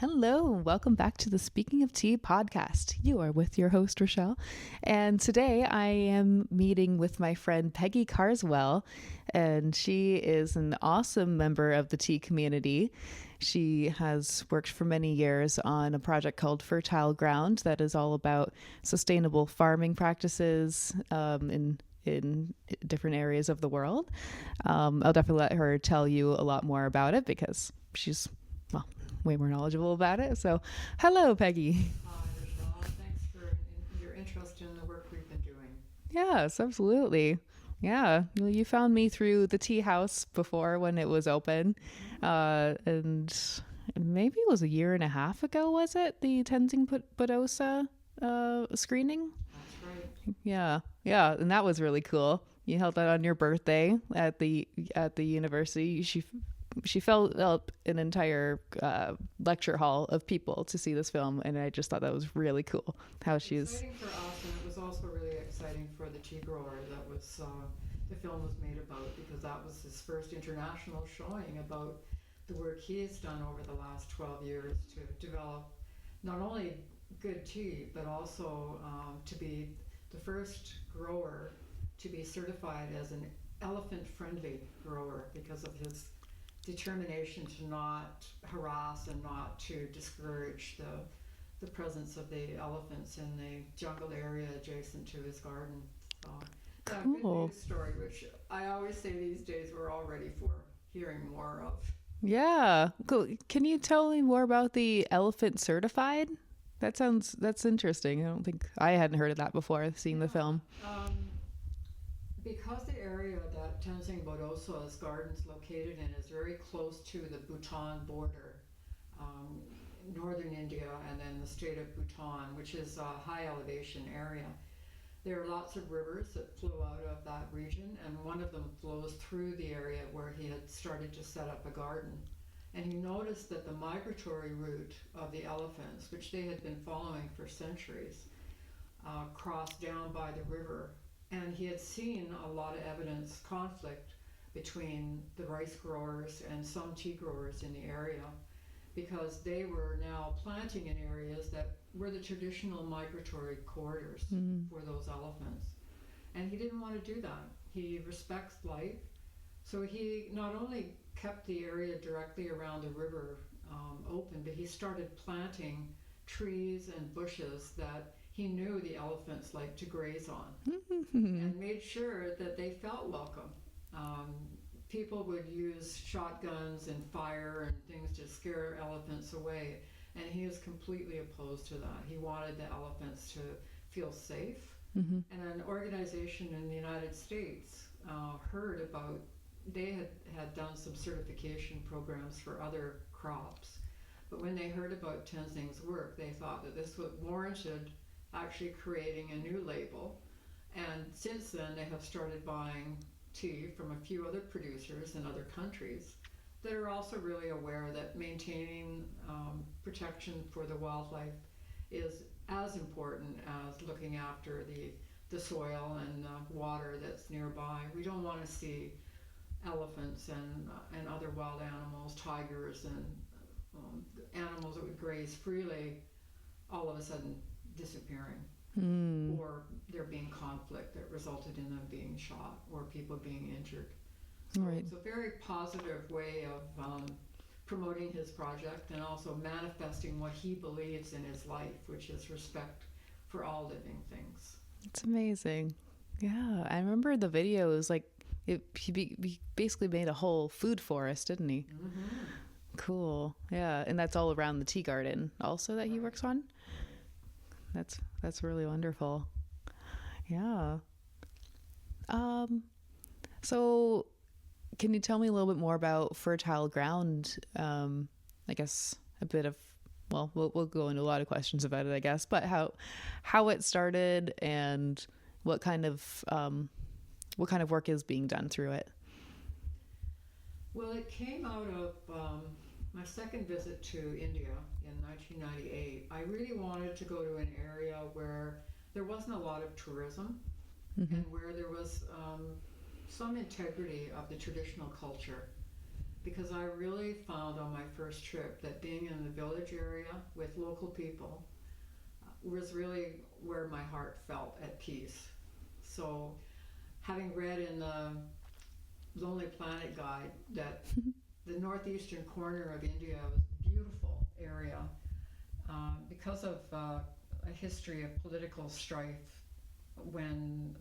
Hello, welcome back to the Speaking of Tea podcast. You are with your host, Rochelle, and today I am meeting with my friend Peggy Carswell, and she is an awesome member of the tea community. She has worked for many years on a project called Fertile Ground that is all about sustainable farming practices in different areas of the world. I'll definitely let her tell you a lot more about it because she's, well, way more knowledgeable about it. So, hello, Peggy. Hi, Rochelle. Thanks for your interest in the work we've been doing. Yes, absolutely. Yeah, well, you found me through the tea house before when it was open, and maybe it was a year and a half ago. Was it the Tenzing Badosa screening? That's right. Yeah, and that was really cool. You held that on your birthday at the university. She filled up an entire lecture hall of people to see this film, and I just thought that was really cool. How she's Exciting for us, and it was also really exciting for the tea grower that was the film was made about, because that was his first international showing about the work he has done over the last 12 years to develop not only good tea, but also to be the first grower to be certified as an elephant-friendly grower because of his determination to not harass and not to discourage the presence of the elephants in the jungle area adjacent to his garden. So, yeah, good cool. news story, which I always say these days we're all ready for hearing more of. Yeah, cool. Can you tell me more about the elephant certified? That's interesting. I hadn't heard of that before seeing the film. Because the area that Tenzing Bodosa's gardens located in is very close to the Bhutan border, northern India, and then the state of Bhutan, which is a high elevation area. There are lots of rivers that flow out of that region, and one of them flows through the area where he had started to set up a garden. And he noticed that the migratory route of the elephants, which they had been following for centuries, crossed down by the river. And he had seen a lot of evidence conflict between the rice growers and some tea growers in the area, because they were now planting in areas that were the traditional migratory corridors for those elephants. And he didn't want to do that. He respects life. So he not only kept the area directly around the river open, but he started planting trees and bushes that he knew the elephants liked to graze on, and made sure that they felt welcome. People would use shotguns and fire and things to scare elephants away, and he was completely opposed to that. He wanted the elephants to feel safe. And an organization in the United States heard about, they had done some certification programs for other crops, but when they heard about Tenzing's work, they thought that this was warranted actually creating a new label. And since then they have started buying tea from a few other producers in other countries that are also really aware that maintaining protection for the wildlife is as important as looking after the soil and the water that's nearby. We don't want to see elephants and other wild animals, tigers and animals that would graze freely, all of a sudden disappearing, or there being conflict that resulted in them being shot or people being injured. So Right. it's a very positive way of promoting his project and also manifesting what he believes in his life, which is respect for all living things. It's amazing. Yeah, I remember the videos. Like, he basically made a whole food forest, didn't he? Cool. Yeah, and that's all around the tea garden also that he works on. That's really wonderful. Yeah. So can you tell me a little bit more about Fertile Ground? I guess a bit of, well, we'll go into a lot of questions about it, I guess, but how it started and what kind of work is being done through it. Well, it came out of my second visit to India in 1998. I really wanted to go to an area where there wasn't a lot of tourism and where there was some integrity of the traditional culture, because I really found on my first trip that being in the village area with local people was really where my heart felt at peace. So having read in the Lonely Planet guide that the northeastern corner of India was a beautiful area because of a history of political strife when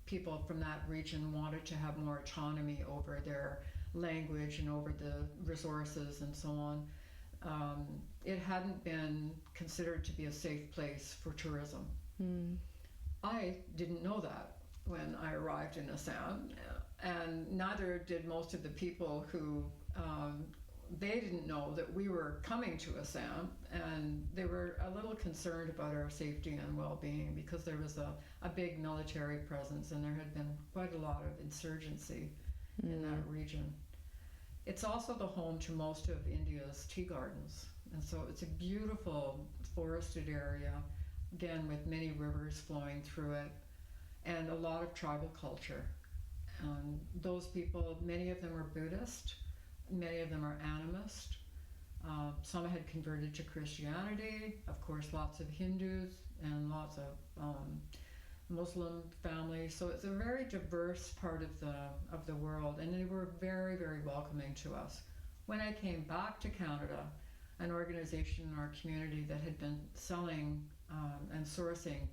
people from that region wanted to have more autonomy over their language and over the resources and so on. It hadn't been considered to be a safe place for tourism. I didn't know that when I arrived in Assam, and neither did most of the people who they didn't know that we were coming to Assam, and they were a little concerned about our safety and well-being because there was a big military presence and there had been quite a lot of insurgency in that region. It's also the home to most of India's tea gardens, and so it's a beautiful forested area, again with many rivers flowing through it, and a lot of tribal culture. Those people, many of them are Buddhist, many of them are animist. Some had converted to Christianity, of course lots of Hindus and lots of Muslim families. So it's a very diverse part of the world, and they were very, very welcoming to us. When I came back to Canada, an organization in our community that had been selling and sourcing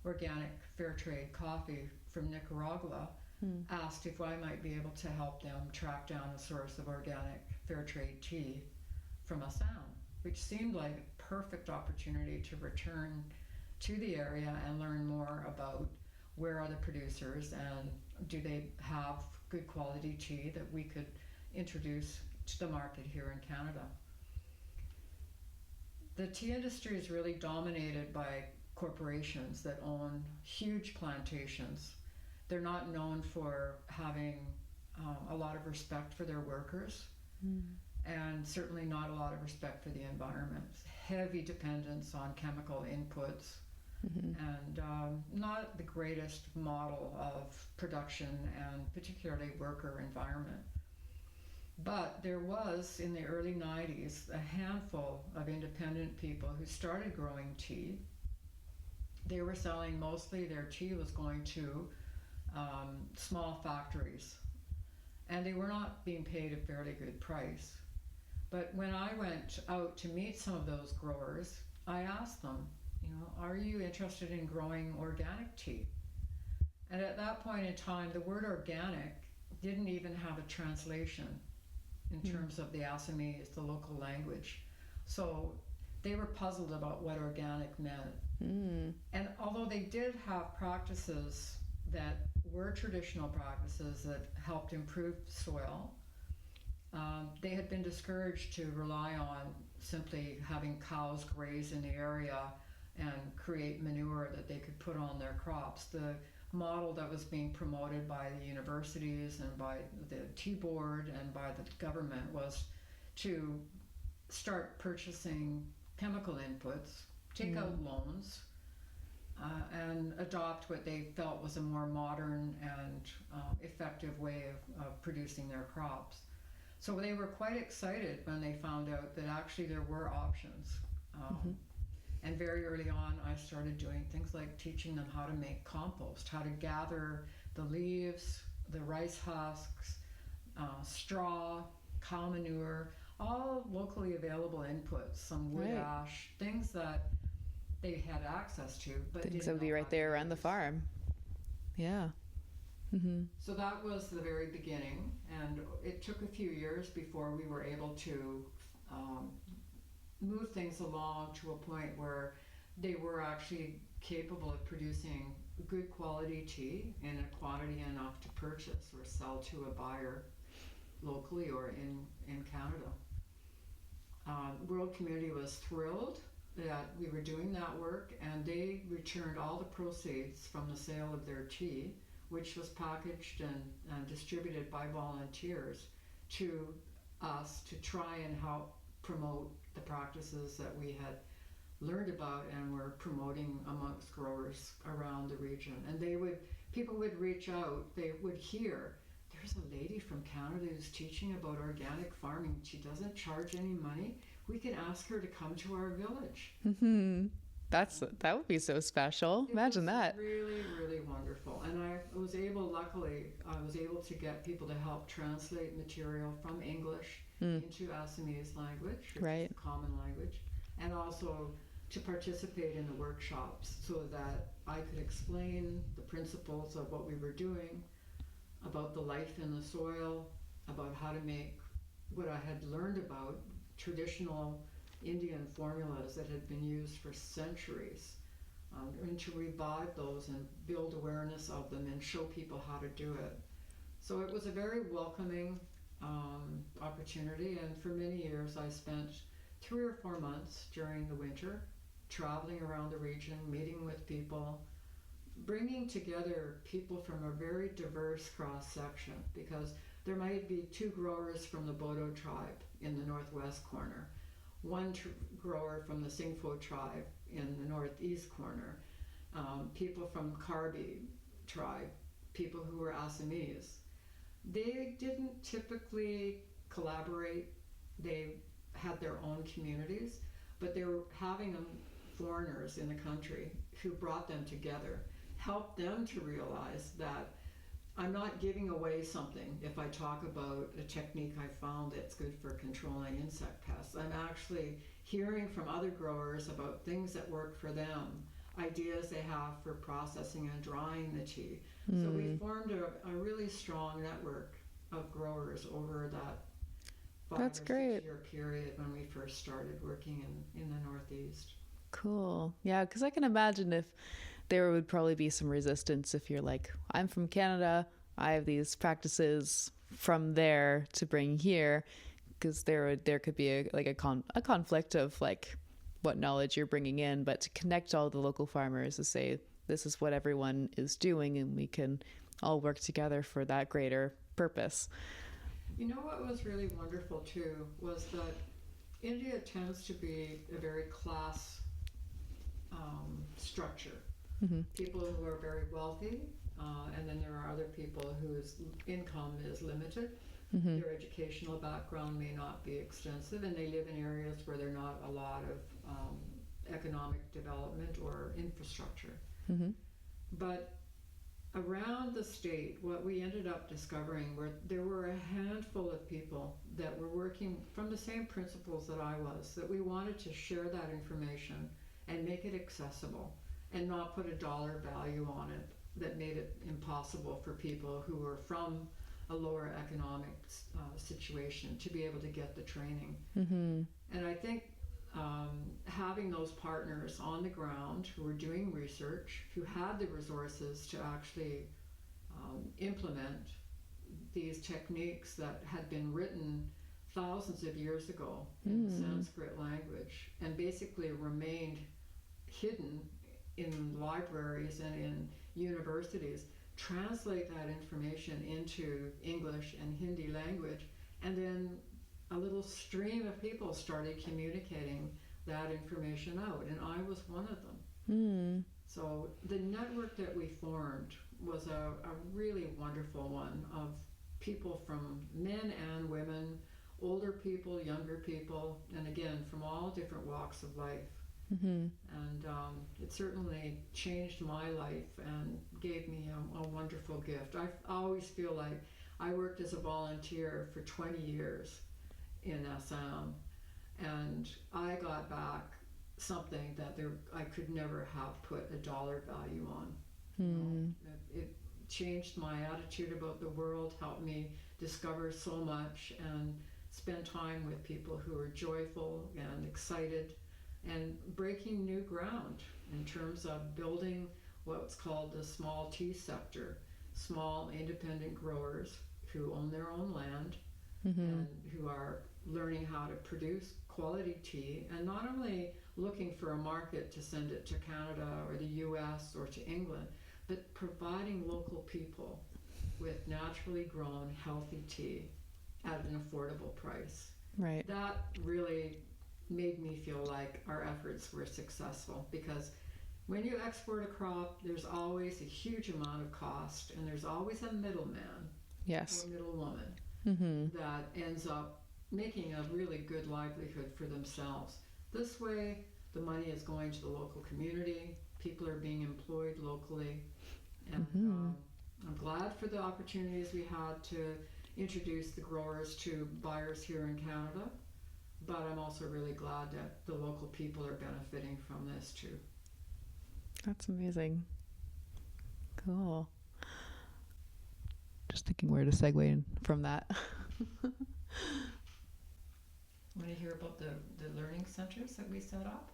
organic fair trade coffee from Nicaragua asked if I might be able to help them track down a source of organic fair trade tea from Assam, which seemed like a perfect opportunity to return to the area and learn more about where are the producers and do they have good quality tea that we could introduce to the market here in Canada. The tea industry is really dominated by corporations that own huge plantations. They're not known for having a lot of respect for their workers, and certainly not a lot of respect for the environment. Heavy dependence on chemical inputs, and not the greatest model of production and particularly worker environment. But there was, in the early 90s, a handful of independent people who started growing tea. They were selling mostly, their tea was going to small factories, and they were not being paid a fairly good price. But when I went out to meet some of those growers, I asked them, are you interested in growing organic tea? And at that point in time, the word organic didn't even have a translation in terms of the Assamese, the local language. So they were puzzled about what organic meant. And although they did have practices that were traditional practices that helped improve soil, they had been discouraged to rely on simply having cows graze in the area and create manure that they could put on their crops. The model that was being promoted by the universities and by the tea board and by the government was to start purchasing chemical inputs, take out loans, and adopt what they felt was a more modern and effective way of producing their crops. So they were quite excited when they found out that actually there were options. And very early on, I started doing things like teaching them how to make compost, how to gather the leaves, the rice husks, straw, cow manure, all locally available inputs, some wood ash, things that they had access to, but things that would be right there on the farm. Yeah. So that was the very beginning, and it took a few years before we were able to move things along to a point where they were actually capable of producing good quality tea in a quantity enough to purchase or sell to a buyer locally or in Canada. World Community was thrilled that we were doing that work, and they returned all the proceeds from the sale of their tea, which was packaged and distributed by volunteers, to us to try and help promote the practices that we had learned about and were promoting amongst growers around the region. And people would reach out, they would hear, there's a lady from Canada who's teaching about organic farming. She doesn't charge any money. We can ask her to come to our village. Mm-hmm. That would be so special. Imagine that. Really, really wonderful. And luckily, I was able to get people to help translate material from English into Assamese language, which is the common language, and also to participate in the workshops so that I could explain the principles of what we were doing, about the life in the soil, about how to make what I had learned about traditional Indian formulas that had been used for centuries, and to revive those and build awareness of them and show people how to do it. So it was a very welcoming opportunity, and for many years I spent 3 or 4 months during the winter traveling around the region, meeting with people, bringing together people from a very diverse cross-section, because there might be 2 growers from the Bodo tribe in the northwest corner, 1 grower from the Singpho tribe in the northeast corner, people from Karbi tribe, people who were Assamese. They didn't typically collaborate. They had their own communities, but they were having foreigners in the country who brought them together, helped them to realize that I'm not giving away something if I talk about a technique I found that's good for controlling insect pests. I'm actually hearing from other growers about things that work for them, ideas they have for processing and drying the tea. So we formed a really strong network of growers over that 5 or 6 year period when we first started working in the Northeast. Cool. Yeah, because I can imagine if there would probably be some resistance if you're like, I'm from Canada, I have these practices from there to bring here, because there could be a conflict of like what knowledge you're bringing in, but to connect all the local farmers to say this is what everyone is doing and we can all work together for that greater purpose. You know what was really wonderful too was that India tends to be a very class structure. Mm-hmm. People who are very wealthy, and then there are other people whose income is limited. Mm-hmm. Their educational background may not be extensive, and they live in areas where there are not a lot of economic development or infrastructure. Mm-hmm. But around the state, what we ended up discovering were there were a handful of people that were working from the same principles that I was, that we wanted to share that information and make it accessible and not put a dollar value on it that made it impossible for people who were from a lower economic situation to be able to get the training. Mm-hmm. And I think having those partners on the ground who were doing research, who had the resources to actually implement these techniques that had been written thousands of years ago in Sanskrit language and basically remained hidden in libraries and in universities, translate that information into English and Hindi language, and then a little stream of people started communicating that information out, and I was one of them. So the network that we formed was a really wonderful one of people from men and women, older people, younger people, and again, from all different walks of life. Mm-hmm. And it certainly changed my life and gave me a wonderful gift. I always feel like I worked as a volunteer for 20 years in Assam, and I got back something that I could never have put a dollar value on. It changed my attitude about the world, helped me discover so much and spend time with people who are joyful and excited and breaking new ground in terms of building what's called the small tea sector, small independent growers who own their own land and who are learning how to produce quality tea, and not only looking for a market to send it to Canada or the US or to England, but providing local people with naturally grown healthy tea at an affordable price. Right. That really made me feel like our efforts were successful, because when you export a crop, there's always a huge amount of cost and there's always a middleman. Yes. or middle woman Mm-hmm. that ends up making a really good livelihood for themselves. This way, the money is going to the local community, people are being employed locally, and Mm-hmm. I'm glad for the opportunities we had to introduce the growers to buyers here in Canada, but I'm also really glad that the local people are benefiting from this too. That's amazing. Cool. Just thinking where to segue in from that. Want to hear about the learning centers that we set up?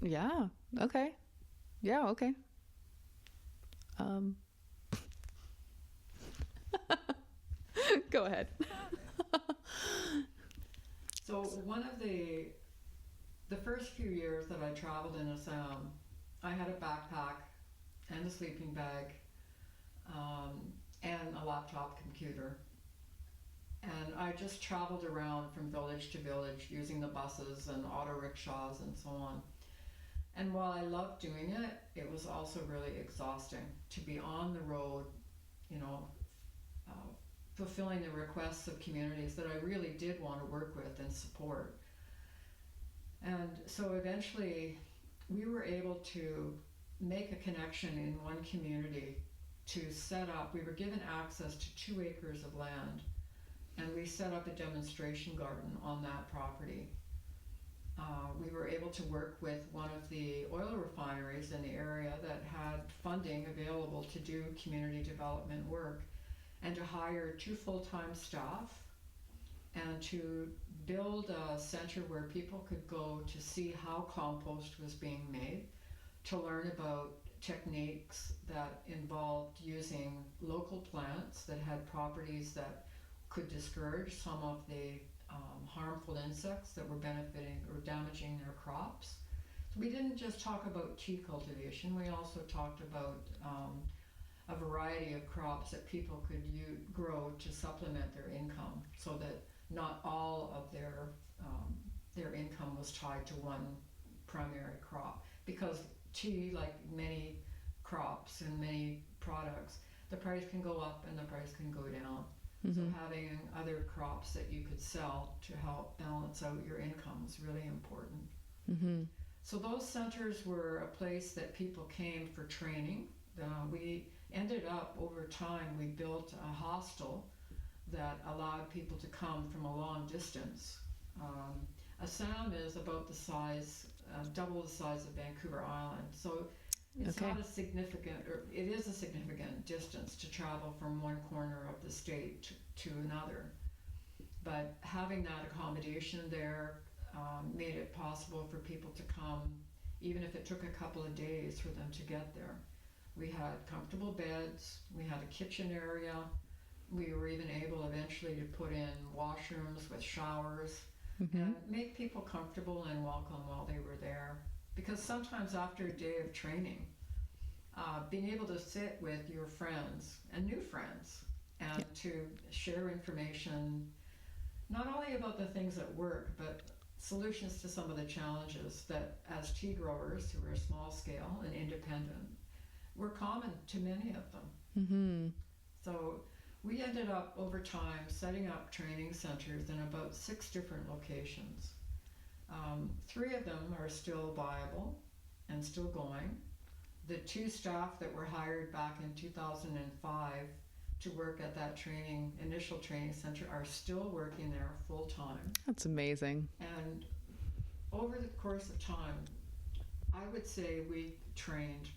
Yeah. Okay. Yeah. Okay. Um, Go ahead. So one of the first few years that I traveled in Assam, I had a backpack and a sleeping bag, and a laptop computer. And I just traveled around from village to village using the buses and auto rickshaws and so on. And while I loved doing it, it was also really exhausting to be on the road, you know, uh, fulfilling the requests of communities that I really did want to work with and support. And so eventually we were able to make a connection in one community to set up, we were given access to 2 acres of land, and we set up a demonstration garden on that property. We were able to work with one of the oil refineries in the area that had funding available to do community development work, and to hire 2 full-time staff and to build a center where people could go to see how compost was being made, to learn about techniques that involved using local plants that had properties that could discourage some of the harmful insects that were benefiting or damaging their crops. So we didn't just talk about tea cultivation, we also talked about a variety of crops that people could grow to supplement their income, so that not all of their income was tied to one primary crop. Because tea, like many crops and many products, the price can go up and the price can go down. So having other crops that you could sell to help balance out your income is really important. Mm-hmm. So those centers were a place that people came for training. We ended up, over time, we built a hostel that allowed people to come from a long distance. Assam is about the size, double the size of Vancouver Island. So it's not a significant, or it is a significant distance to travel from one corner of the state to another. But having that accommodation there made it possible for people to come, even if it took a couple of days for them to get there. We had comfortable beds, we had a kitchen area, we were even able eventually to put in washrooms with showers, and make people comfortable and welcome while they were there. Because sometimes after a day of training, being able to sit with your friends and new friends and to share information, not only about the things that work, but solutions to some of the challenges that, as tea growers who are small scale and independent, were common to many of them. So we ended up over time setting up training centers in about 6 different locations. 3 of them are still viable and still going. The 2 staff that were hired back in 2005 to work at that initial training center are still working there full time. That's amazing. And over the course of time, I would say we trained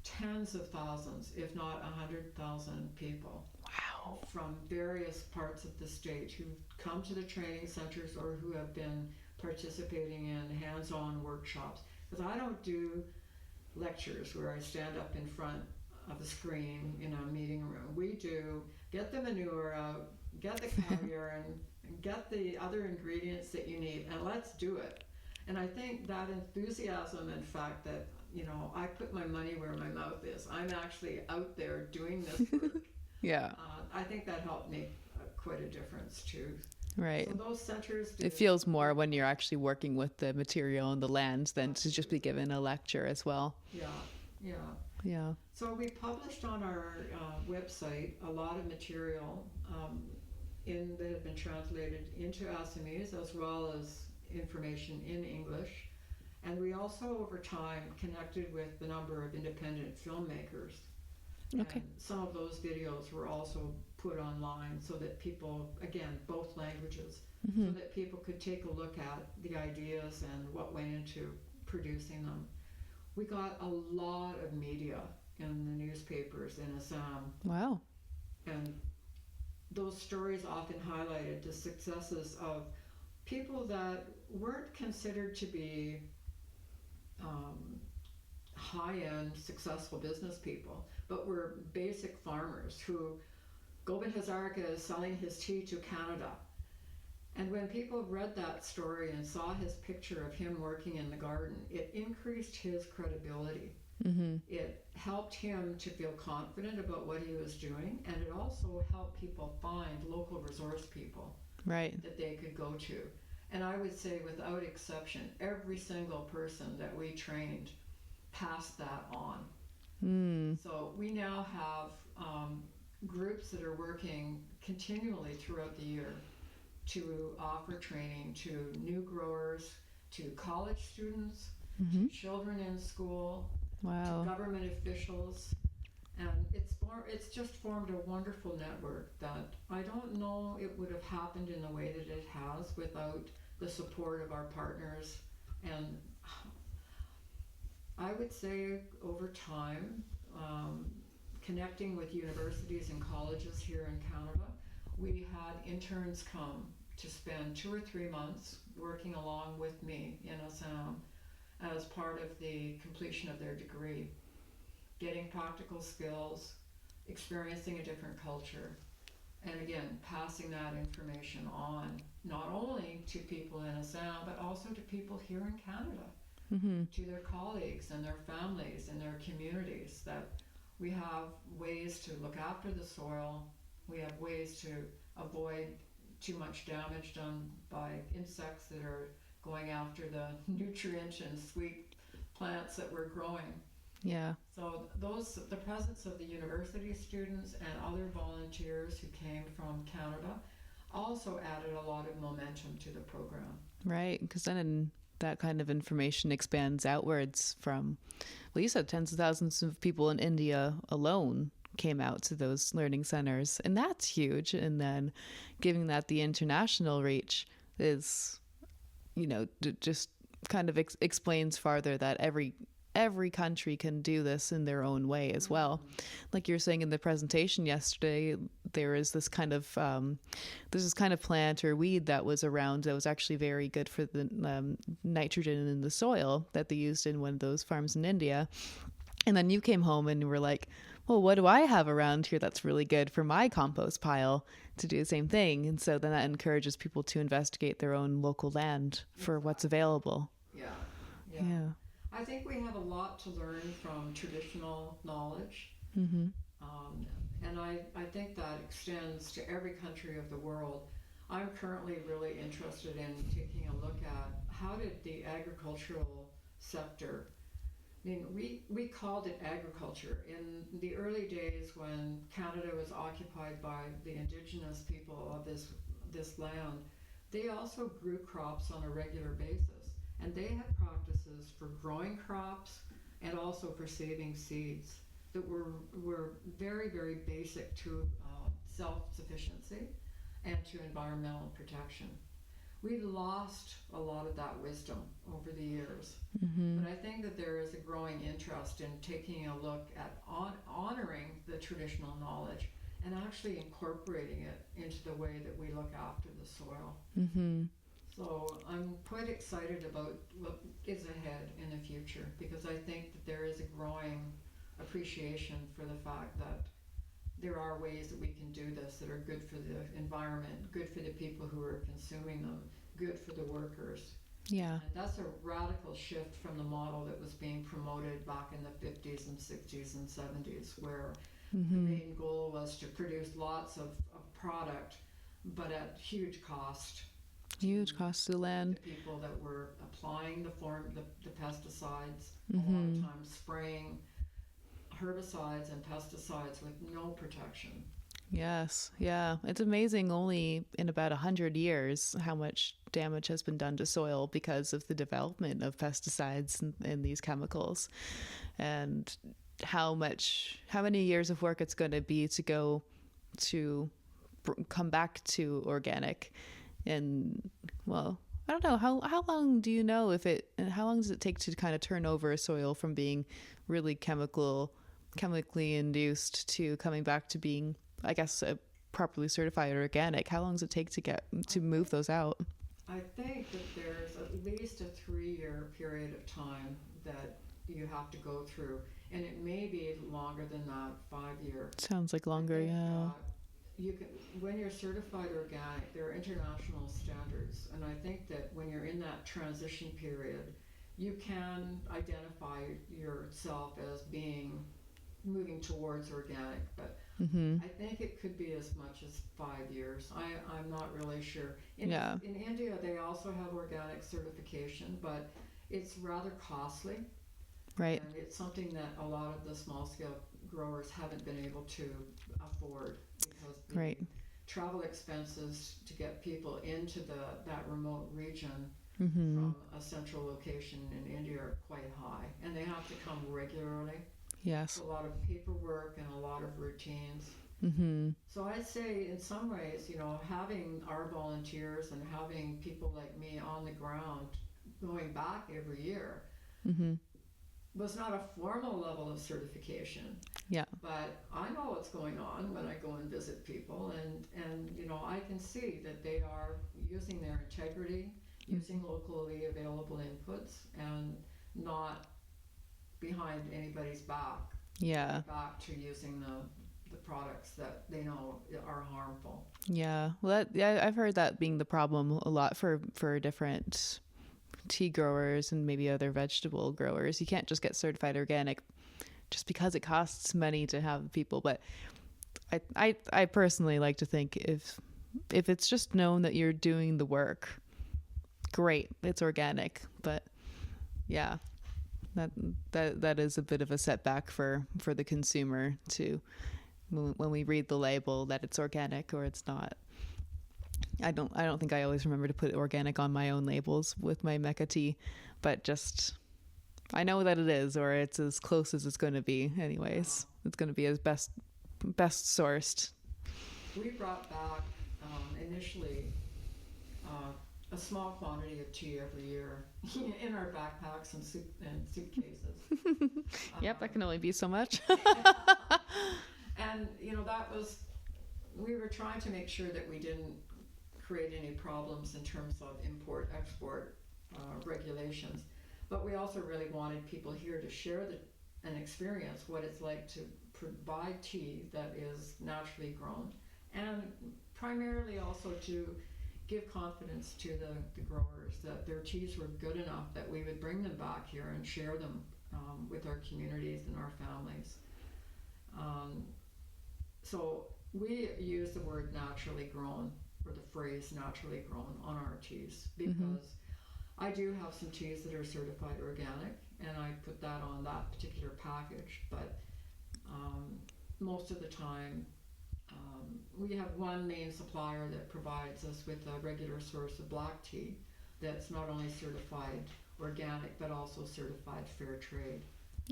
tens of thousands, if not 100,000 people. Wow. From various parts of the state who've come to the training centers or who have been participating in hands-on workshops. Because I don't do lectures where I stand up in front of a screen in a meeting room. We do get the manure out, get the cow urine, and get the other ingredients that you need, and let's do it. And I think that enthusiasm and fact that, you know, I put my money where my mouth is. I'm actually out there doing this work. I think that helped make quite a difference too. Right. So those centers it feels more when you're actually working with the material and the land than to just be given a lecture as well. Yeah. Yeah. Yeah. So we published on our website a lot of material that had been translated into Assamese as well as information in English. And we also, over time, connected with the number of independent filmmakers. Okay. And some of those videos were also put online so that people, again, both languages, so that people could take a look at the ideas and what went into producing them. We got a lot of media in the newspapers in Assam, Wow. and those stories often highlighted the successes of people that weren't considered to be high-end successful business people, but were basic farmers who Gobind Hazarika is selling his tea to Canada. And when people read that story and saw his picture of him working in the garden, it increased his credibility. It helped him to feel confident about what he was doing, and it also helped people find local resource people Right. that they could go to. And I would say, without exception, every single person that we trained passed that on. So we now have groups that are working continually throughout the year to offer training to new growers, to college students, to children in school, Wow. to government officials, and it's just formed a wonderful network that I don't know it would have happened in the way that it has without the support of our partners. And I would say over time, connecting with universities and colleges here in Canada, we had interns come to spend 2 or 3 months working along with me in Assam as part of the completion of their degree, getting practical skills, experiencing a different culture, and again, passing that information on, not only to people in Assam, but also to people here in Canada, to their colleagues and their families and their communities, that we have ways to look after the soil, we have ways to avoid too much damage done by insects that are going after the nutrient and sweet plants that we're growing. Yeah. So the presence of the university students and other volunteers who came from Canada also added a lot of momentum to the program. Right. Because then that kind of information expands outwards from, well, you said tens of thousands of people in India alone came out to those learning centers, and that's huge. And then giving that the international reach is, just kind of explains farther that every country can do this in their own way as well. Like you were saying in the presentation yesterday, there is this kind of plant or weed that was around that was actually very good for the nitrogen in the soil that they used in one of those farms in India. And then you came home and were like, well, what do I have around here that's really good for my compost pile to do the same thing? And so then that encourages people to investigate their own local land for what's available. Yeah. I think we have a lot to learn from traditional knowledge. And I think that extends to every country of the world. I'm currently really interested in taking a look at how did the agricultural sector, I mean, we called it agriculture. In the early days when Canada was occupied by the indigenous people of this land, they also grew crops on a regular basis. And they had practices for growing crops and also for saving seeds that were very, very basic to self-sufficiency and to environmental protection. We've lost a lot of that wisdom over the years. But I think that there is a growing interest in taking a look at honoring the traditional knowledge and actually incorporating it into the way that we look after the soil. So I'm quite excited about what is ahead in the future, because I think that there is a growing appreciation for the fact that there are ways that we can do this that are good for the environment, good for the people who are consuming them, good for the workers. Yeah. And that's a radical shift from the model that was being promoted back in the 50s and 60s and 70s, where the main goal was to produce lots of product, but at huge cost. Huge cost to the land. The people that were applying the pesticides, a lot of times spraying herbicides and pesticides with no protection. Yes. Yeah. It's amazing only in about 100 years how much damage has been done to soil because of the development of pesticides and these chemicals, and how many years of work it's going to be to go to come back to organic. And well, I don't know how long do you know if it and how long does it take to kind of turn over a soil from being really chemically induced to coming back to being, I guess, properly certified organic? How long does it take to move those out? I think that there's at least a 3-year period of time that you have to go through, and it may be longer than that, 5 year. Sounds like longer, yeah. You can, when you're certified organic, there are international standards, and I think that when you're in that transition period, you can identify yourself as being moving towards organic, but I think it could be as much as 5 years. I'm not really sure. In India, they also have organic certification, but it's rather costly. Right. And it's something that a lot of the small scale growers haven't been able to afford, because the travel expenses to get people into that remote region from a central location in India are quite high, and they have to come regularly. Yes. So a lot of paperwork and a lot of routines. So I'd say in some ways, having our volunteers and having people like me on the ground going back every year was not a formal level of certification. Yeah. But I know what's going on when I go and visit people, and I can see that they are using their integrity, using locally available inputs, and not behind anybody's back. Yeah. Back to using the products that they know are harmful. Yeah. Well, I've heard that being the problem a lot for different tea growers and maybe other vegetable growers. You can't just get certified organic just because it costs money to have people. But I personally like to think if it's just known that you're doing the work, great, it's organic. But yeah, that is a bit of a setback for the consumer to when we read the label that it's organic or it's not. I don't think I always remember to put organic on my own labels with my Mecca tea, but just I know that it is, or it's as close as it's going to be anyways. It's going to be as best sourced. We brought back initially a small quantity of tea every year in our backpacks and suitcases. Yep, that can only be so much. And that was, we were trying to make sure that we didn't create any problems in terms of import-export regulations, but we also really wanted people here to share and experience what it's like to provide tea that is naturally grown, and primarily also to give confidence to the growers that their teas were good enough that we would bring them back here and share them with our communities and our families. So we use the word naturally grown, or the phrase naturally grown, on our teas, because I do have some teas that are certified organic, and I put that on that particular package, but most of the time we have one main supplier that provides us with a regular source of black tea that's not only certified organic but also certified fair trade.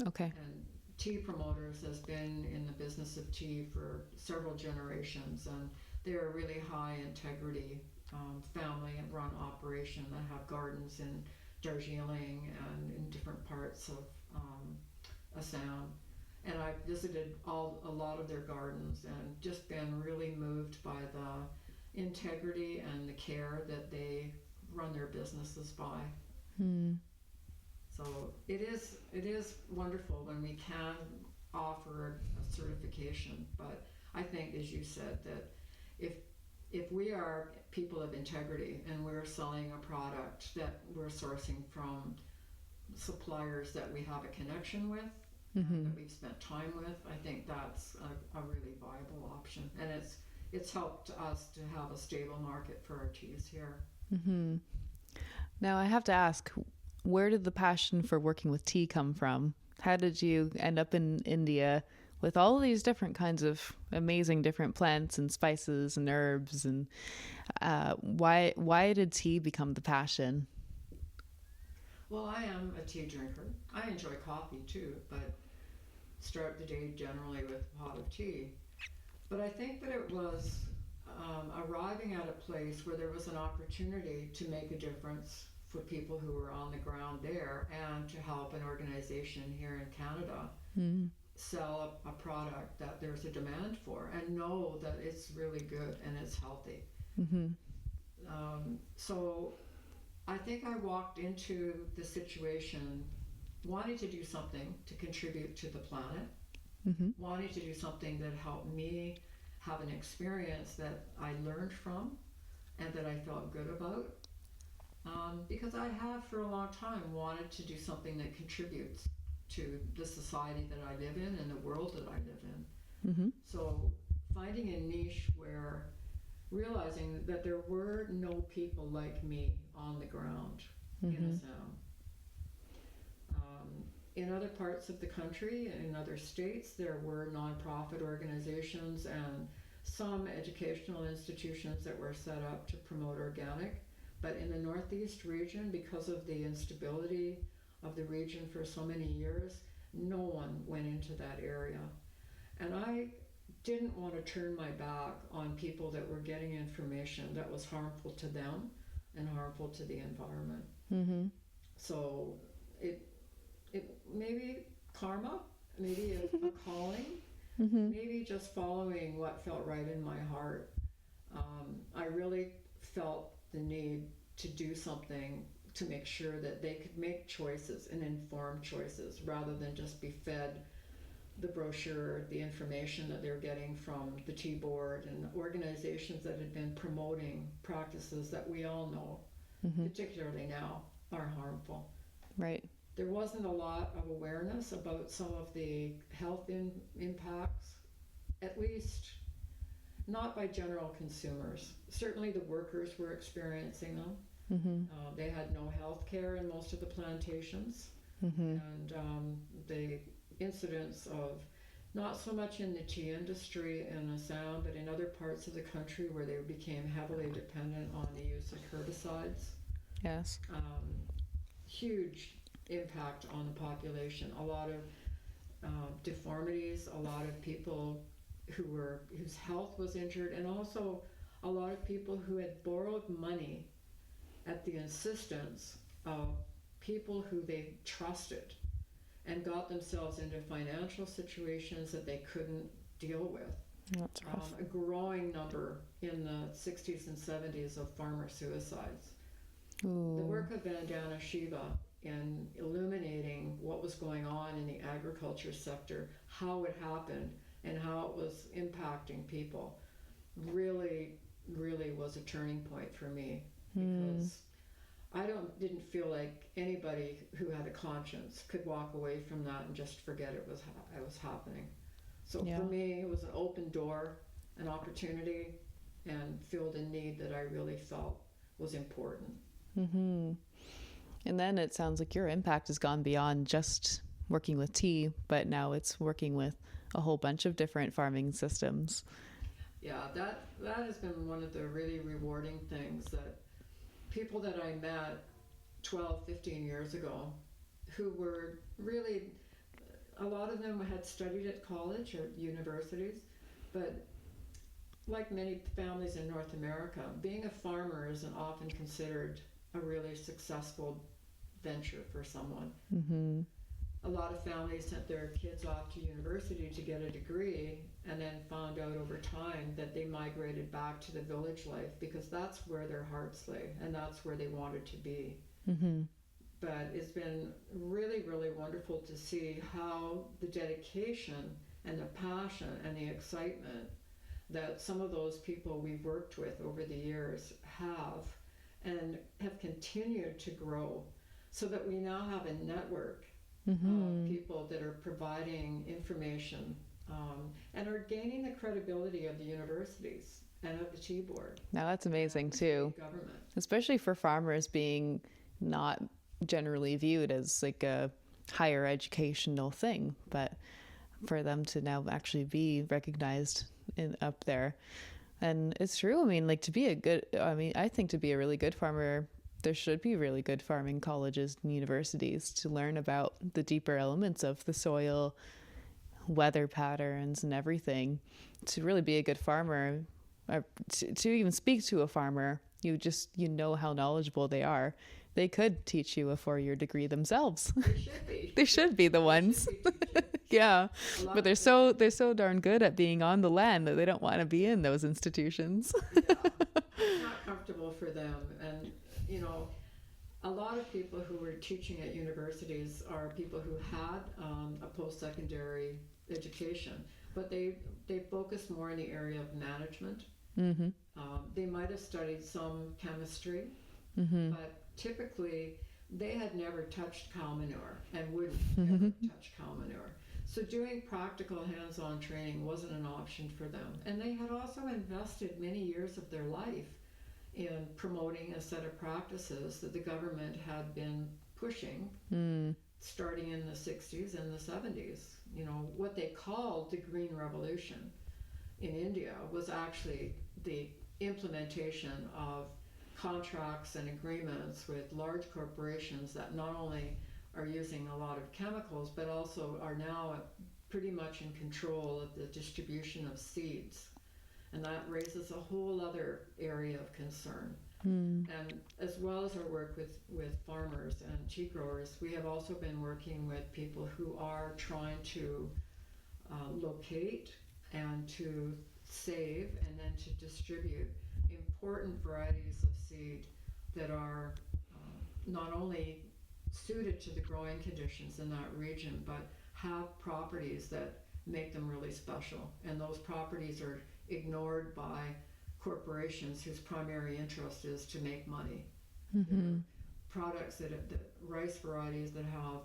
Okay. And Tea Promoters has been in the business of tea for several generations, and they're a really high integrity family and run operation that have gardens in Darjeeling and in different parts of Assam. And I've visited a lot of their gardens and just been really moved by the integrity and the care that they run their businesses by. So it is wonderful when we can offer a certification, but I think, as you said, that if we are people of integrity and we're selling a product that we're sourcing from suppliers that we have a connection with, that we've spent time with, I think that's a really viable option, and it's helped us to have a stable market for our teas here. Now I have to ask, where did the passion for working with tea come from? How did you end up in India with all these different kinds of amazing different plants and spices and herbs? And why did tea become the passion? Well, I am a tea drinker. I enjoy coffee too, but start the day generally with a pot of tea. But I think that it was arriving at a place where there was an opportunity to make a difference for people who were on the ground there and to help an organization here in Canada Mm. sell a product that there's a demand for and know that it's really good and it's healthy. Mm-hmm. So I think I walked into the situation wanting to do something to contribute to the planet, Mm-hmm. wanting to do something that helped me have an experience that I learned from and that I felt good about. Because I have for a long time wanted to do something that contributes to the society that I live in and the world that I live in. Mm-hmm. So finding a niche where realizing that there were no people like me on the ground in a sound. In other parts of the country, in other states, there were nonprofit organizations and some educational institutions that were set up to promote organic. But in the Northeast region, because of the instability of the region for so many years, no one went into that area. And I didn't want to turn my back on people that were getting information that was harmful to them and harmful to the environment. Mm-hmm. So it maybe karma, maybe a calling, Mm-hmm. maybe just following what felt right in my heart. I really felt the need to do something to make sure that they could make choices and informed choices rather than just be fed the brochure, the information that they're getting from the Tea Board and organizations that had been promoting practices that we all know, particularly now, are harmful. Right. There wasn't a lot of awareness about some of the health impacts, at least not by general consumers. Certainly the workers were experiencing them. Mm-hmm. They had no health care in most of the plantations. Mm-hmm. And the incidents of, not so much in the tea industry in Assam, but in other parts of the country where they became heavily dependent on the use of herbicides. Yes. Huge impact on the population. A lot of deformities, a lot of people whose health was injured, and also a lot of people who had borrowed money at the insistence of people who they trusted and got themselves into financial situations that they couldn't deal with. That's rough. A growing number in the 60s and 70s of farmer suicides. Ooh. The work of Vandana Shiva in illuminating what was going on in the agriculture sector, how it happened, and how it was impacting people really, really was a turning point for me, because I didn't feel like anybody who had a conscience could walk away from that and just forget it was happening. So for me, it was an open door, an opportunity, and filled a need that I really felt was important. Mm-hmm. And then it sounds like your impact has gone beyond just working with tea, but now it's working with a whole bunch of different farming systems. Yeah, that has been one of the really rewarding things, that people that I met 12, 15 years ago who were really, a lot of them had studied at college or universities, but like many families in North America, being a farmer isn't often considered a really successful venture for someone. Mm-hmm. A lot of families sent their kids off to university to get a degree and then found out over time that they migrated back to the village life because that's where their hearts lay and that's where they wanted to be. Mm-hmm. But it's been really, really wonderful to see how the dedication and the passion and the excitement that some of those people we've worked with over the years have continued to grow, so that we now have a network of people that are providing information and are gaining the credibility of the universities and of the Tea Board. Now that's amazing too, government. especially for farmers being not generally viewed as like a higher educational thing, but for them to now actually be recognized up there. And it's true. I mean, like I think to be a really good farmer, there should be really good farming colleges and universities to learn about the deeper elements of the soil, weather patterns, and everything. To really be a good farmer, to even speak to a farmer, you know how knowledgeable they are. They could teach you a 4-year degree themselves. They should be. They should be the ones. Yeah, but they're so darn good at being on the land that they don't want to be in those institutions. Yeah, it's not comfortable for them. And a lot of people who were teaching at universities are people who had a post-secondary education, but they focus more in the area of management. Mm-hmm. They might have studied some chemistry, Mm-hmm. but typically they had never touched cow manure and wouldn't ever touch cow manure. So doing practical hands-on training wasn't an option for them. And they had also invested many years of their life in promoting a set of practices that the government had been pushing starting in the 60s and the 70s. What they called the Green Revolution in India was actually the implementation of contracts and agreements with large corporations that not only are using a lot of chemicals but also are now pretty much in control of the distribution of seeds. And that raises a whole other area of concern. And as well as our work with farmers and tea growers, we have also been working with people who are trying to locate and to save and then to distribute important varieties of seed that are not only suited to the growing conditions in that region, but have properties that make them really special. And those properties are ignored by corporations whose primary interest is to make money. Mm-hmm. Products that rice varieties that have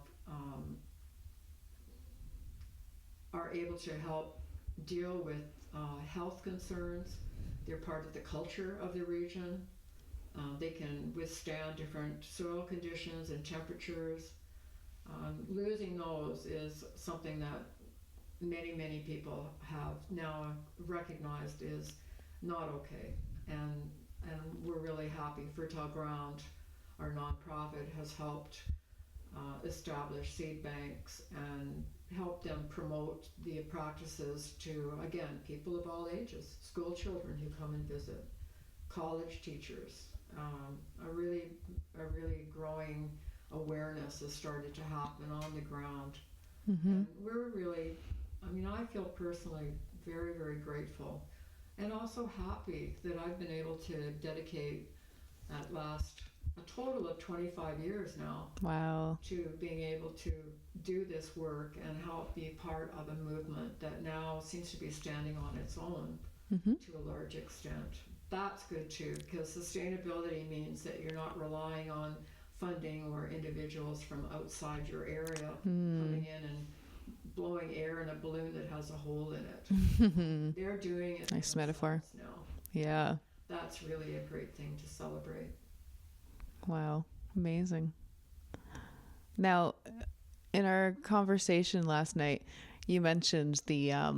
are able to help deal with health concerns. They're part of the culture of the region. They can withstand different soil conditions and temperatures. Losing those is something that many people have now recognized is not okay. And we're really happy. Fertile Ground, our nonprofit, has helped establish seed banks and help them promote the practices to, again, people of all ages, school children who come and visit, college teachers. A really growing awareness has started to happen on the ground. And we're really, I feel personally very, very grateful and also happy that I've been able to dedicate at last a total of 25 years now. Wow. To being able to do this work and help be part of a movement that now seems to be standing on its own to a large extent. That's good too, because sustainability means that you're not relying on funding or individuals from outside your area coming in and blowing air in a balloon that has a hole in it. They're doing it. Nice metaphor. Now. Yeah. That's really a great thing to celebrate. Wow. Amazing. Now, in our conversation last night, you mentioned the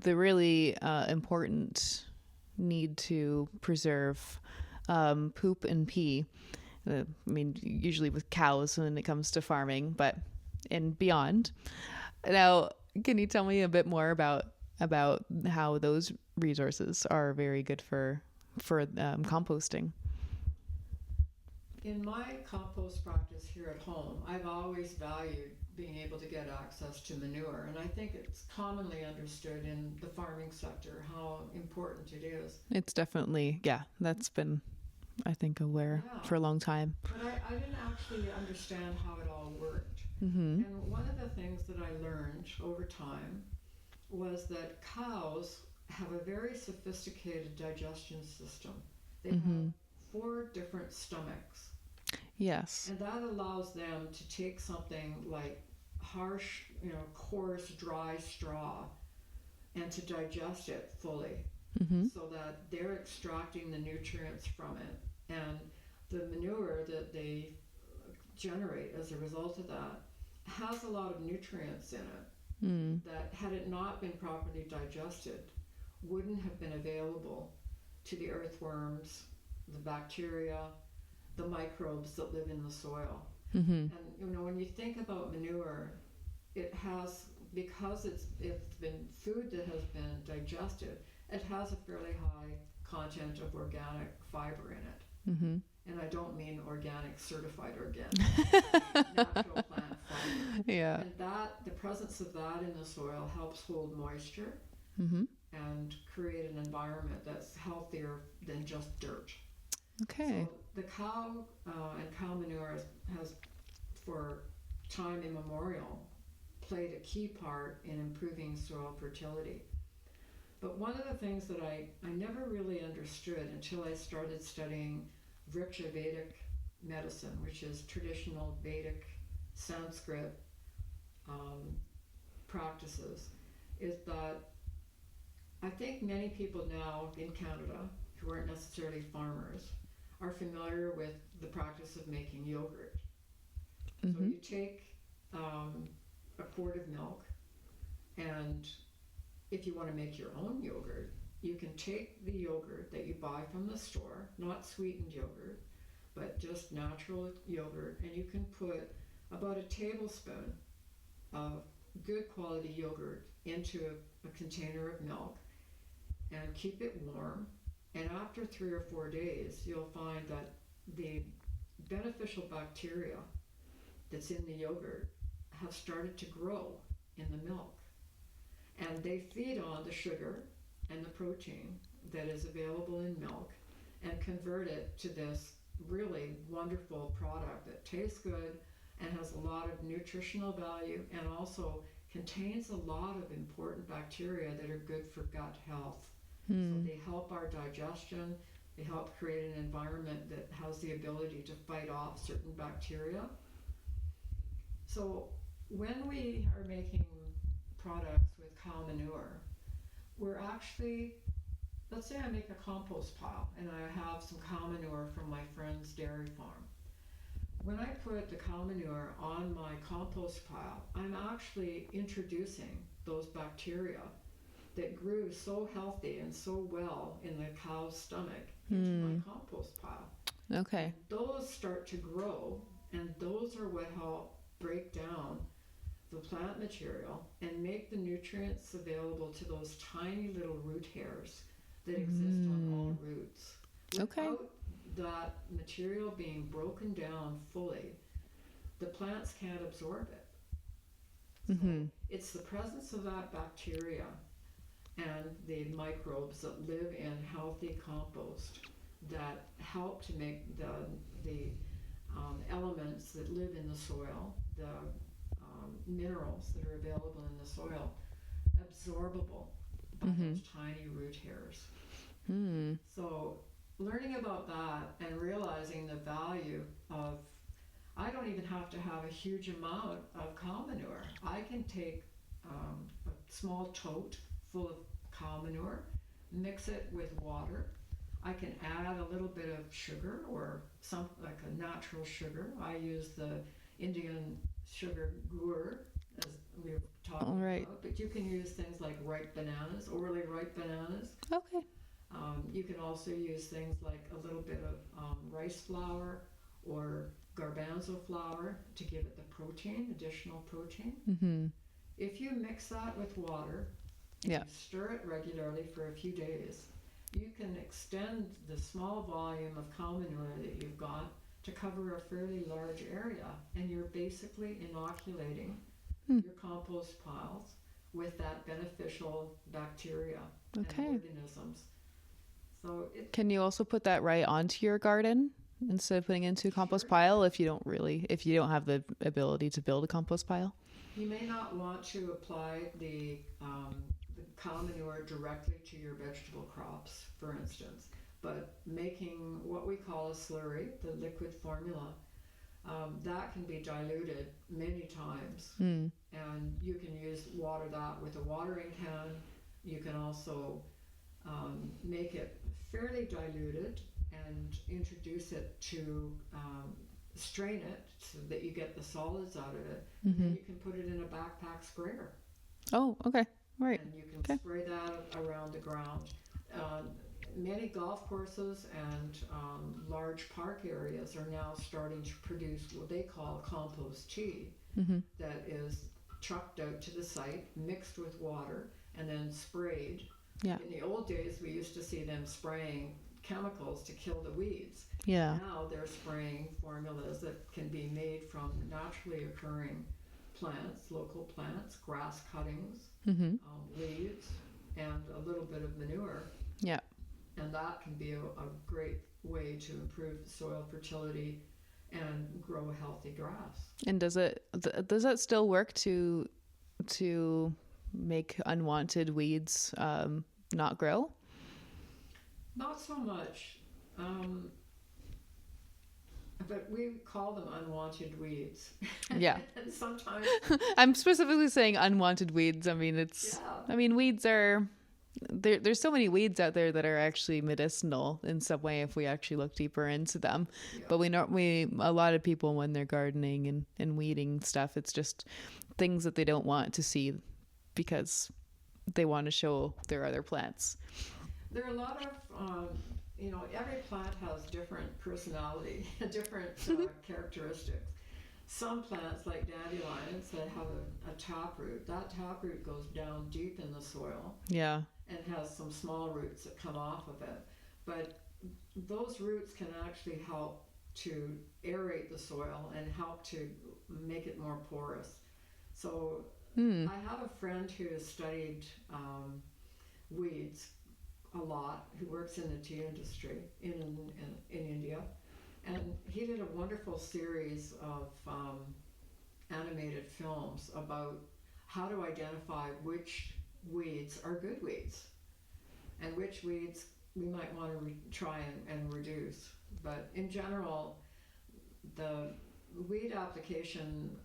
really important need to preserve poop and pee. Usually with cows when it comes to farming, but and beyond. Now, can you tell me a bit more about how those resources are very good for composting? In my compost practice here at home, I've always valued being able to get access to manure, and I think it's commonly understood in the farming sector how important it is. It's definitely, that's been, I think, aware for a long time. But I didn't actually understand how it all worked. Mm-hmm. And one of the things that I learned over time was that cows have a very sophisticated digestion system. They have 4 different stomachs. Yes. And that allows them to take something like harsh, coarse, dry straw and to digest it fully so that they're extracting the nutrients from it. And the manure that they generate as a result of that has a lot of nutrients in it that, had it not been properly digested, wouldn't have been available to the earthworms, the bacteria, the microbes that live in the soil. And when you think about manure, it has, because it's been food that has been digested, it has a fairly high content of organic fiber in it. And I don't mean organic, certified organic, natural plant fiber. Yeah. And the presence of that in the soil helps hold moisture and create an environment that's healthier than just dirt. Okay. So the cow and cow manure has, for time immemorial, played a key part in improving soil fertility. But one of the things that I never really understood until I started studying Vriksha Vedic medicine, which is traditional Vedic Sanskrit practices, is that I think many people now in Canada who aren't necessarily farmers are familiar with the practice of making yogurt. So you take a quart of milk, and if you want to make your own yogurt, you can take the yogurt that you buy from the store, not sweetened yogurt, but just natural yogurt, and you can put about a tablespoon of good quality yogurt into a container of milk and keep it warm. And after 3 or 4 days, you'll find that the beneficial bacteria that's in the yogurt have started to grow in the milk. And they feed on the sugar and the protein that is available in milk and convert it to this really wonderful product that tastes good and has a lot of nutritional value and also contains a lot of important bacteria that are good for gut health. So they help our digestion, they help create an environment that has the ability to fight off certain bacteria. So when we are making products with cow manure, we're actually, let's say I make a compost pile and I have some cow manure from my friend's dairy farm. When I put the cow manure on my compost pile, I'm actually introducing those bacteria that grew so healthy and so well in the cow's stomach into my compost pile. Okay. Those start to grow, and those are what help break down the plant material and make the nutrients available to those tiny little root hairs that exist on all roots. Without that material being broken down fully, the plants can't absorb it. So it's the presence of that bacteria and the microbes that live in healthy compost that help to make the elements that live in the soil, the minerals that are available in the soil, absorbable by those tiny root hairs. So learning about that and realizing the value of, I don't even have to have a huge amount of cow manure. I can take a small tote full of cow manure, mix it with water. I can add a little bit of sugar or some like a natural sugar. I use the Indian sugar gur, as we were talking about, but you can use things like ripe bananas, orally ripe bananas. Okay. You can also use things like a little bit of rice flour or garbanzo flour to give it the protein, additional protein. If you mix that with water, and you stir it regularly for a few days, you can extend the small volume of cow manure that you've got to cover a fairly large area, and you're basically inoculating your compost piles with that beneficial bacteria and organisms. So can you also put that right onto your garden instead of putting it into a compost pile if you don't have the ability to build a compost pile? You may not want to apply the cow manure directly to your vegetable crops, for instance, but making what we call a slurry, the liquid formula, that can be diluted many times, and you can water that with a watering can. You can also make it fairly diluted and introduce it to strain it so that you get the solids out of it. Mm-hmm. And then you can put it in a backpack sprayer. Oh, okay. Right. And you can Okay. spray that around the ground. Many golf courses and large park areas are now starting to produce what they call compost tea, Mm-hmm. that is trucked out to the site, mixed with water, and then sprayed. Yeah. In the old days, we used to see them spraying chemicals to kill the weeds. Yeah. Now they're spraying formulas that can be made from naturally occurring plants, local plants, grass cuttings, Mm-hmm. leaves, and a little bit of manure. Yeah. And that can be a great way to improve soil fertility and grow does grass. And does that still work to make unwanted weeds not grow? Not so much. But we call them unwanted weeds. Yeah. And sometimes, I'm specifically saying unwanted weeds. I mean, weeds are, there's so many weeds out there that are actually medicinal in some way if we actually look deeper into them. yeah. But a lot of people, when they're gardening and weeding stuff, it's just things that they don't want to see because they want to show their other plants. There are a lot of, every plant has different personality, different characteristics. Some plants, like dandelions, that have a taproot. That taproot goes down deep in the soil. Yeah. And has some small roots that come off of it. But those roots can actually help to aerate the soil and help to make it more porous. So I have a friend who has studied weeds a lot, who works in the tea industry in India. And he did a wonderful series of animated films about how to identify which weeds are good weeds and which weeds we might want to try and reduce. But in general, the weed application,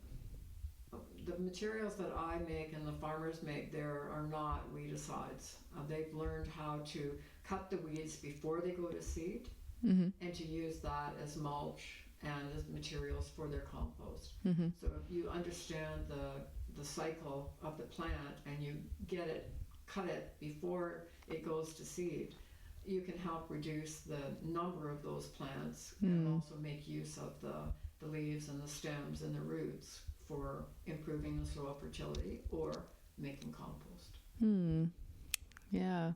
the materials that I make and the farmers make there are not weedicides. They've learned how to cut the weeds before they go to seed, mm-hmm. and to use that as mulch and as materials for their compost. Mm-hmm. So if you understand the cycle of the plant and you cut it before it goes to seed, you can help reduce the number of those plants and also make use of the leaves and the stems and the roots for improving the soil fertility or making compost. Yeah.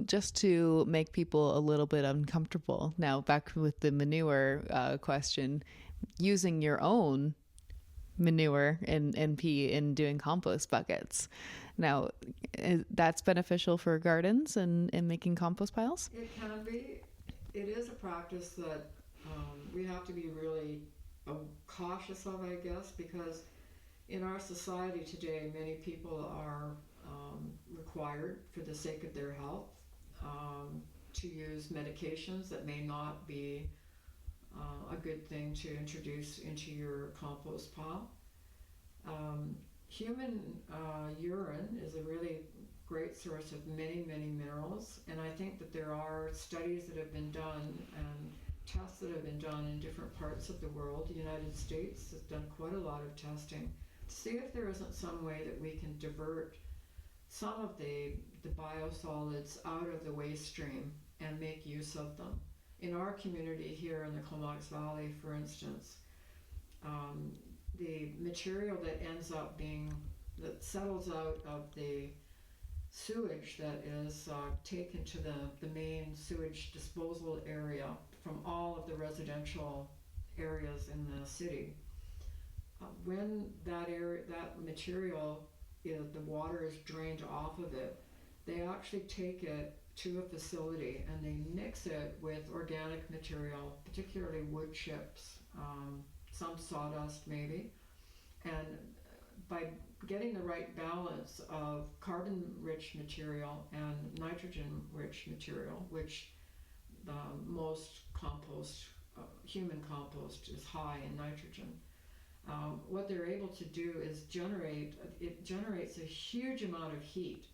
Just to make people a little bit uncomfortable. Now, back with the manure question, using your own manure and pee in doing compost buckets. Now, that's beneficial for gardens and making compost piles? It can be. It is a practice that we have to be really cautious of, I guess, because in our society today, many people are required, for the sake of their health, to use medications that may not be a good thing to introduce into your compost pile. Human urine is a really great source of many, many minerals, and I think that there are studies that have been done and tests that have been done in different parts of the world. The United States has done quite a lot of testing to see if there isn't some way that we can divert some of the biosolids out of the waste stream and make use of them. In our community here in the Comox Valley, for instance, the material that that settles out of the sewage that is taken to the main sewage disposal area from all of the residential areas in the city. When that material, the water is drained off of it, they actually take it to a facility and they mix it with organic material, particularly wood chips, some sawdust maybe, and by getting the right balance of carbon-rich material and nitrogen-rich material, which most compost, human compost, is high in nitrogen. What they're able to do is generates a huge amount of heat,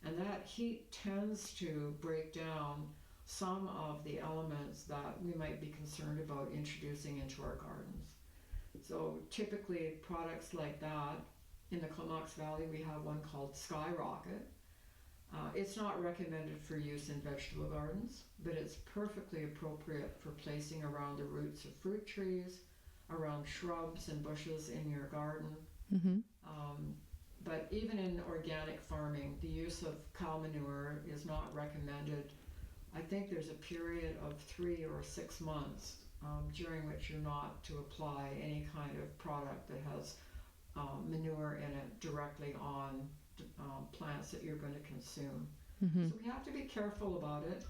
and that heat tends to break down some of the elements that we might be concerned about introducing into our gardens. So typically products like that, in the Comox Valley we have one called Skyrocket. It's not recommended for use in vegetable gardens, but it's perfectly appropriate for placing around the roots of fruit trees, around shrubs and bushes in your garden. Mm-hmm. But even in organic farming, the use of cow manure is not recommended. I think there's a period of 3 or 6 months during which you're not to apply any kind of product that has manure in it directly on plants that you're going to consume. Mm-hmm. So we have to be careful about it.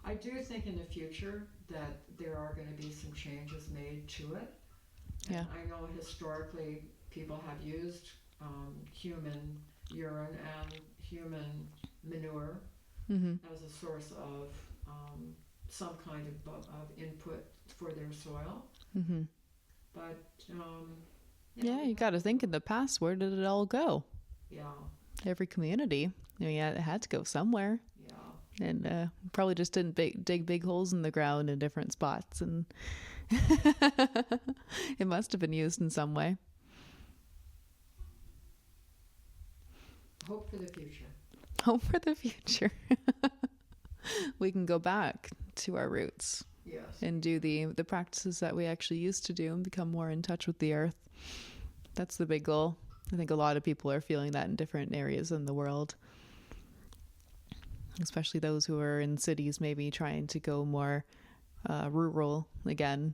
I do think in the future that there are going to be some changes made to it. Yeah. I know historically people have used human urine and human manure Mm-hmm. as a source of some kind of input for their soil. Mm-hmm. But Yeah, you got to think in the past, where did it all go? Yeah, Every community, I mean, it had to go somewhere. yeah. And probably just didn't dig big holes in the ground in different spots, and it must have been used in some way. Hope for the future. Hope for the future. We can go back to our roots Yes. and do the practices that we actually used to do and become more in touch with the earth. That's the big goal. I think a lot of people are feeling that in different areas in the world, especially those who are in cities, maybe trying to go more rural again.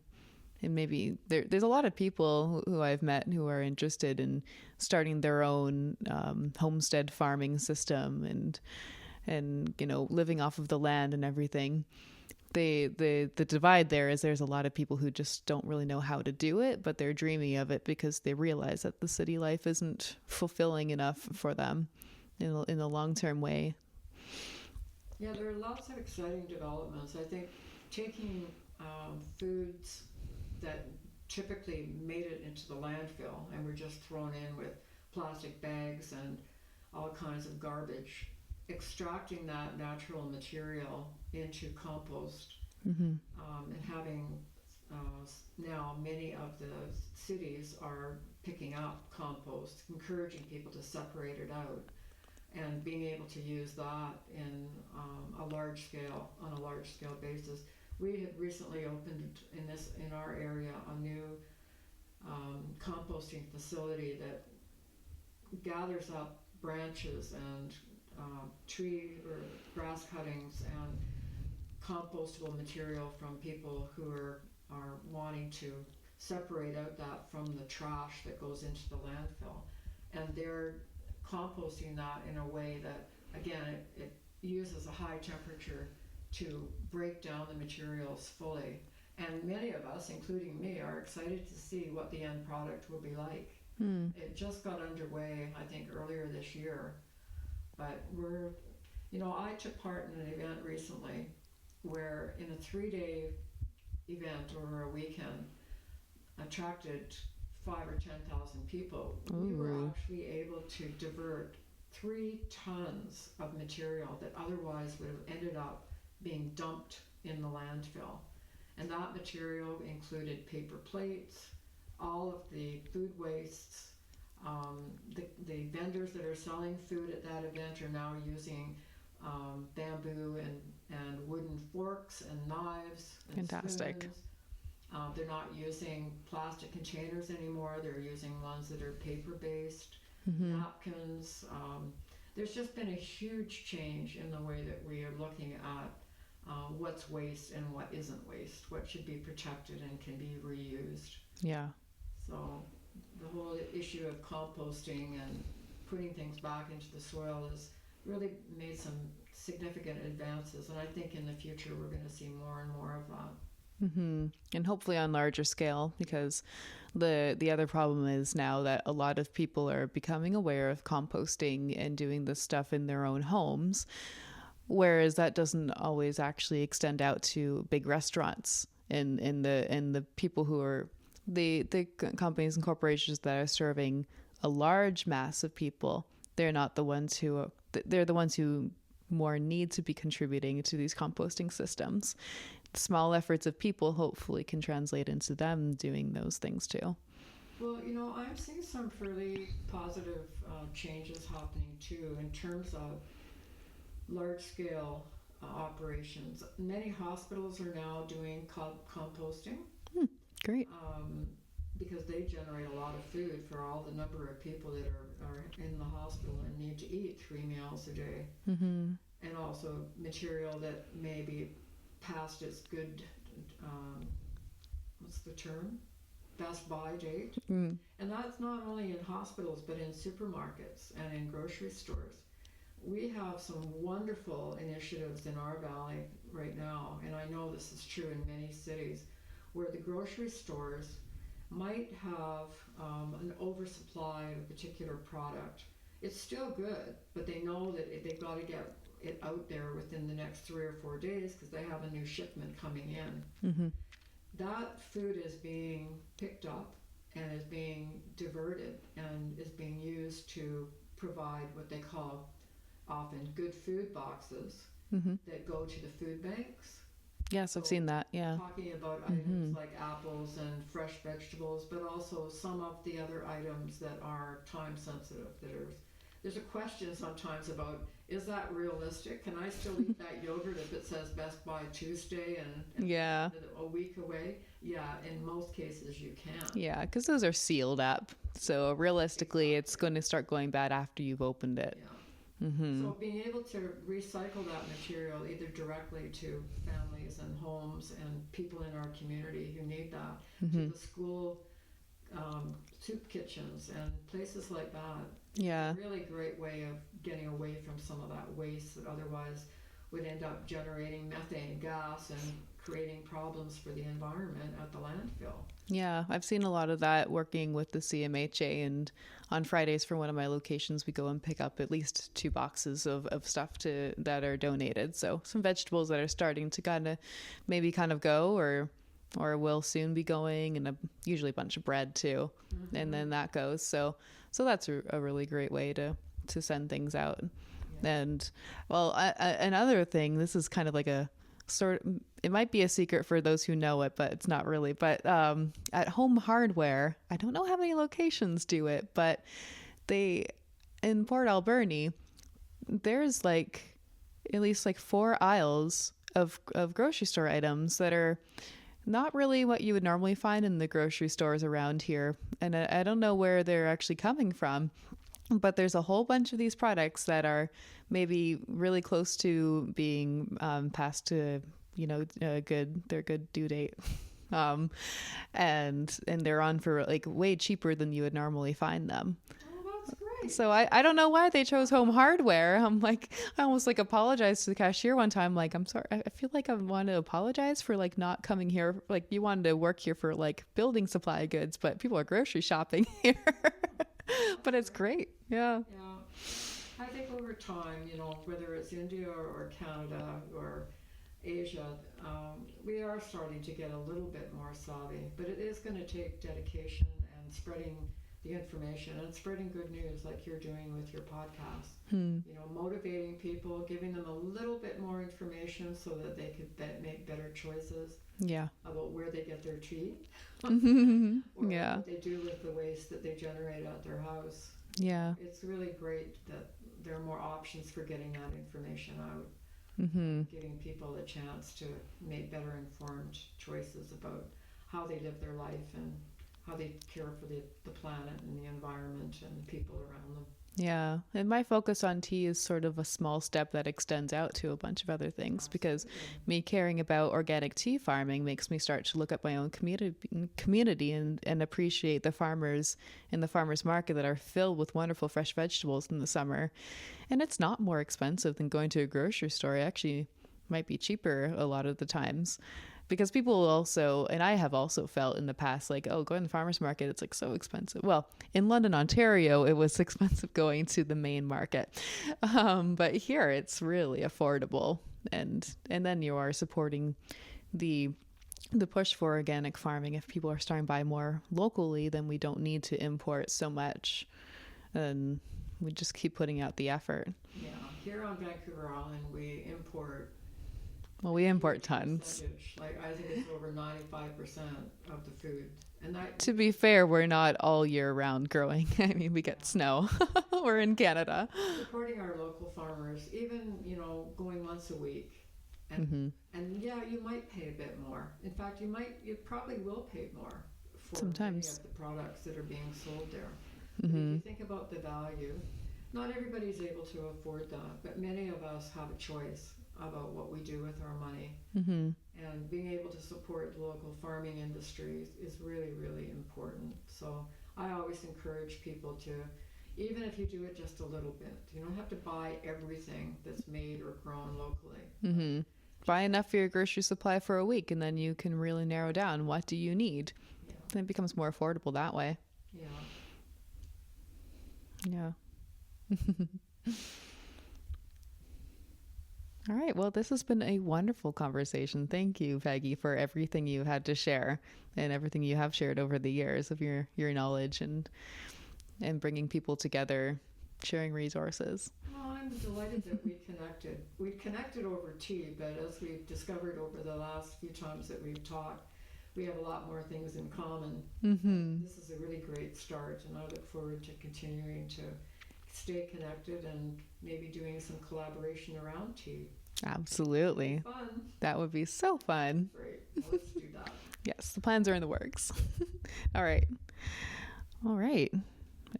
And maybe there's a lot of people who I've met who are interested in starting their own homestead farming system and living off of the land and everything. The divide there is there's a lot of people who just don't really know how to do it, but they're dreaming of it because they realize that the city life isn't fulfilling enough for them in a long-term way. Yeah, there are lots of exciting developments. I think taking foods that typically made it into the landfill and were just thrown in with plastic bags and all kinds of garbage, extracting that natural material into compost, Mm-hmm. and having now many of the cities are picking up compost, encouraging people to separate it out, and being able to use that in on a large scale basis. We had recently opened in our area a new composting facility that gathers up branches and tree or grass cuttings and compostable material from people who are wanting to separate out that from the trash that goes into the landfill. And they're composting that in a way that, again, it uses a high temperature to break down the materials fully. And many of us, including me, are excited to see what the end product will be like. Mm. It just got underway, I think, earlier this year. But I took part in an event recently where in a 3-day event over a weekend attracted 5,000 or 10,000 people. We were Ooh. actually able to divert 3 tons of material that otherwise would have ended up being dumped in the landfill. And that material included paper plates, all of the food wastes. The vendors that are selling food at that event are now using bamboo and wooden forks and knives and Fantastic. spoons. They're not using plastic containers anymore. They're using ones that are paper-based, Mm-hmm. napkins. There's just been a huge change in the way that we are looking at what's waste and what isn't waste, what should be protected and can be reused. Yeah. So the whole issue of composting and putting things back into the soil has really made some significant advances, and I think in the future we're going to see more and more of that. Mm-hmm. And hopefully on larger scale, because the other problem is now that a lot of people are becoming aware of composting and doing this stuff in their own homes, whereas that doesn't always actually extend out to big restaurants and the people who are the companies and corporations that are serving a large mass of people. They're not the ones who more need to be contributing to these composting systems. Small efforts of people hopefully can translate into them doing those things too. Well, I'm seeing some fairly positive changes happening too in terms of large-scale operations. Many hospitals are now doing composting. Great. Because they generate a lot of food for all the number of people that are in the hospital and need to eat 3 meals a day. Mm-hmm. And also material that may be past its good, what's the term? Best buy date. Mm. And that's not only in hospitals, but in supermarkets and in grocery stores. We have some wonderful initiatives in our valley right now, and I know this is true in many cities, where the grocery stores might have an oversupply of a particular product. It's still good, but they know that they've got to get it out there within the next 3 or 4 days because they have a new shipment coming in. Mm-hmm. That food is being picked up and is being diverted and is being used to provide what they call often good food boxes Mm-hmm. that go to the food banks. Yes, I've seen that. Yeah. Talking about items like apples and fresh vegetables, but also some of the other items that are time sensitive. There's a question sometimes about, is that realistic? Can I still eat that yogurt if it says Best Buy Tuesday and Yeah. a week away? Yeah, in most cases you can. Yeah, because those are sealed up. So realistically, it's going to start going bad after you've opened it. Yeah. Mm-hmm. So being able to recycle that material either directly to families and homes and people in our community who need that, to the school soup kitchens and places like that. Yeah. It's a really great way of getting away from some of that waste that otherwise would end up generating methane gas and creating problems for the environment at the landfill. Yeah, I've seen a lot of that working with the CMHA, and on Fridays for one of my locations, we go and pick up at least 2 boxes of stuff that are donated. So some vegetables that are starting to kind of go or will soon be going, and usually a bunch of bread too. Mm-hmm. And then that goes. So that's a really great way to send things out. Yeah. And well, another thing, this is kind of like a sort of, it might be a secret for those who know it, but it's not really. But at Home Hardware, I don't know how many locations do it, but in Port Alberni, there's like at least like 4 aisles of grocery store items that are not really what you would normally find in the grocery stores around here. And I don't know where they're actually coming from, but there's a whole bunch of these products that are maybe really close to being past to, their good due date. And they're on for like way cheaper than you would normally find them. So I don't know why they chose Home Hardware. I almost like apologized to the cashier one time. Like, I'm sorry. I feel like I want to apologize for like not coming here. Like, you wanted to work here for like building supply goods, but people are grocery shopping here. But it's great. Yeah. Yeah. I think over time, whether it's India or Canada or Asia, we are starting to get a little bit more savvy, but it is going to take dedication and spreading the information and spreading good news like you're doing with your podcast. Motivating people, giving them a little bit more information so that they could make better choices. Yeah. About where they get their tea. Or yeah. what they do with the waste that they generate at their house. Yeah. It's really great that there are more options for getting that information out. Giving people a chance to make better informed choices about how they live their life and how they care for the planet and the environment and the people around them. Yeah. And my focus on tea is sort of a small step that extends out to a bunch of other things. Absolutely. Because me caring about organic tea farming makes me start to look at my own community and appreciate the farmers in the farmers market that are filled with wonderful fresh vegetables in the summer. And it's not more expensive than going to a grocery store. It actually might be cheaper a lot of the times. Because people also, and I have also felt in the past, like, oh, going to the farmer's market, it's like so expensive. Well, in London, Ontario, it was expensive going to the main market. But here it's really affordable. And then you are supporting the push for organic farming. If people are starting to buy more locally, then we don't need to import so much. And we just keep putting out the effort. Yeah. here on Vancouver Island, we import. Well, we import huge tons. percentage. Like I think it's over 95% of the food, and that To be fair, we're not all year round growing. I mean, we get snow. We're in Canada. supporting our local farmers, even going once a week, and Mm-hmm. and yeah, you might pay a bit more. In fact, you probably will pay more for many Sometimes. of the products that are being sold there. But if Mm-hmm. you think about the value, not everybody's able to afford that, but many of us have a choice about what we do with our money. Mm-hmm. And being able to support the local farming industry is really, really important. So I always encourage people to, even if you do it just a little bit, you don't have to buy everything that's made or grown locally. Mm-hmm. Buy enough for your grocery supply for a week, and then you can really narrow down what do you need. Yeah, Then it becomes more affordable that way. yeah. Yeah. All right. Well, this has been a wonderful conversation. Thank you, Peggy, for everything you had to share and everything you have shared over the years of your knowledge and bringing people together, sharing resources. Well, I'm delighted that we connected. We connected over tea, but as we've discovered over the last few times that we've talked, we have a lot more things in common. Mm-hmm. This is a really great start, and I look forward to continuing to stay connected and maybe doing some collaboration around tea. Absolutely. Fun. That would be so fun. Great. Well, let's do that. Yes, the plans are in the works. All right. All right.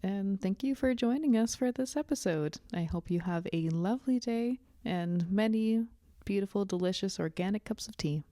And thank you for joining us for this episode. I hope you have a lovely day and many beautiful, delicious organic cups of tea.